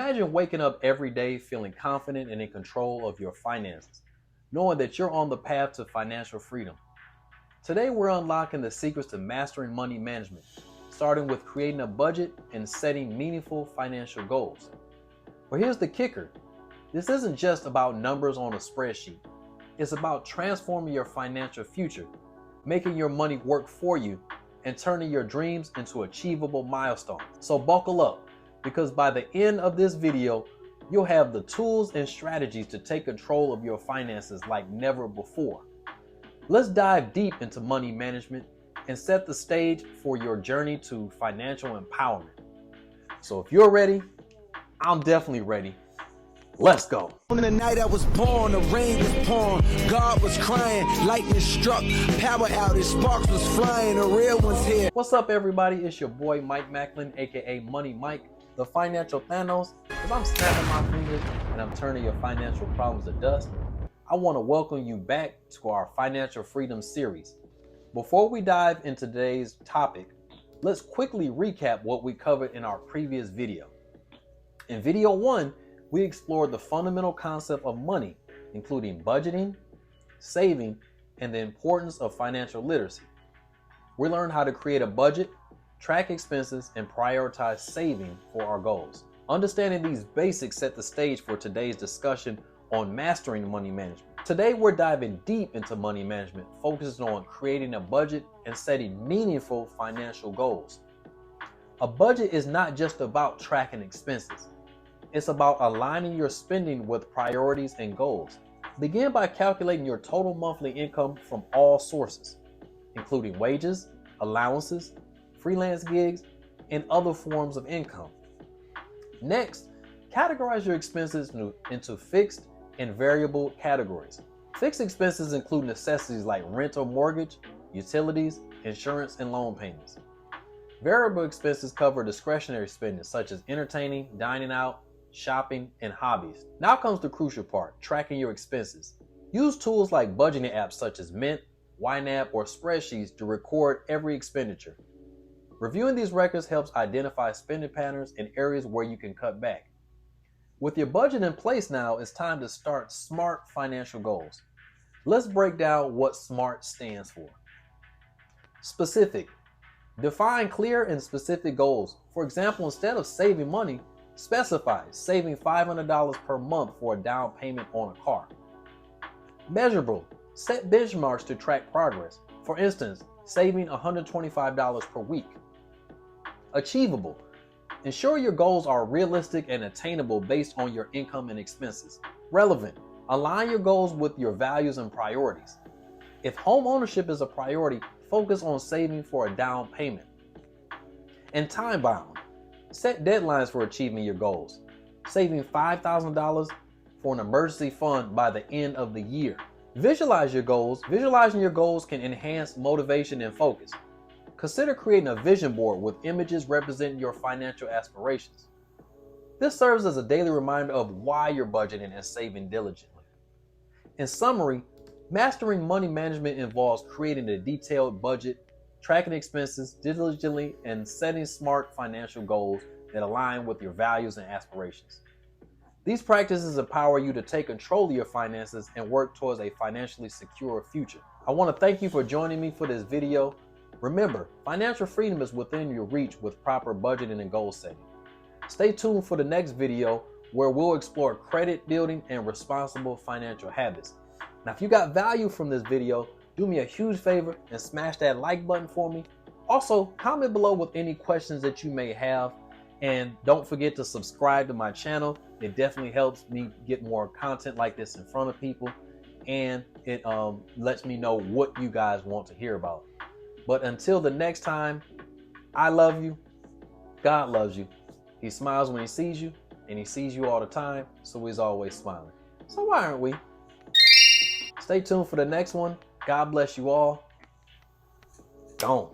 Imagine waking up every day feeling confident and in control of your finances, knowing that you're on the path to financial freedom. Today, we're unlocking the secrets to mastering money management, starting with creating a budget and setting meaningful financial goals. But here's the kicker. This isn't just about numbers on a spreadsheet. It's about transforming your financial future, making your money work for you, and turning your dreams into achievable milestones. So buckle up, because by the end of this video, you'll have the tools and strategies to take control of your finances like never before. Let's dive deep into money management and set the stage for your journey to financial empowerment. So if you're ready, I'm definitely ready. Let's go. On the night I was born, the rain was pouring, God was crying, lightning struck, power outage, sparks was flying, the real one's here. What's up, everybody? It's your boy Mike Macklin, aka Money Mike, the financial Thanos. As I'm snapping my fingers and I'm turning your financial problems to dust, I want to welcome you back to our Financial Freedom series. Before we dive into today's topic, let's quickly recap what we covered in our previous video. In video 1, we explored the fundamental concept of money, including budgeting, saving, and the importance of financial literacy. We learned how to create a budget, track expenses, and prioritize saving for our goals. Understanding these basics set the stage for today's discussion on mastering money management. Today, we're diving deep into money management, focusing on creating a budget and setting meaningful financial goals. A budget is not just about tracking expenses. It's about aligning your spending with priorities and goals. Begin by calculating your total monthly income from all sources, including wages, allowances, freelance gigs, and other forms of income. Next, categorize your expenses into fixed and variable categories. Fixed expenses include necessities like rent or mortgage, utilities, insurance, and loan payments. Variable expenses cover discretionary spending such as entertaining, dining out, shopping, and hobbies. Now comes the crucial part, tracking your expenses. Use tools like budgeting apps such as Mint, YNAB, or spreadsheets to record every expenditure. Reviewing these records helps identify spending patterns and areas where you can cut back. With your budget in place now, it's time to start SMART financial goals. Let's break down what SMART stands for. Specific. Define clear and specific goals. For example, instead of saving money, specify saving $500 per month for a down payment on a car. Measurable. Set benchmarks to track progress. For instance, saving $125 per week. Achievable. Ensure your goals are realistic and attainable based on your income and expenses. Relevant. Align your goals with your values and priorities. If home ownership is a priority, focus on saving for a down payment. And time bound. Set deadlines for achieving your goals. Saving $5,000 for an emergency fund by the end of the year. Visualize your goals. Visualizing your goals can enhance motivation and focus. Consider creating a vision board with images representing your financial aspirations. This serves as a daily reminder of why you're budgeting and saving diligently. In summary, mastering money management involves creating a detailed budget, tracking expenses diligently, and setting SMART financial goals that align with your values and aspirations. These practices empower you to take control of your finances and work towards a financially secure future. I want to thank you for joining me for this video. Remember, financial freedom is within your reach with proper budgeting and goal setting. Stay tuned for the next video where we'll explore credit building and responsible financial habits. Now, if you got value from this video, do me a huge favor and smash that like button for me. Also, comment below with any questions that you may have. And don't forget to subscribe to my channel. It definitely helps me get more content like this in front of people. And it lets me know what you guys want to hear about. But until the next time, I love you. God loves you. He smiles when he sees you, and he sees you all the time, so he's always smiling. So why aren't we? Stay tuned for the next one. God bless you all. Gone.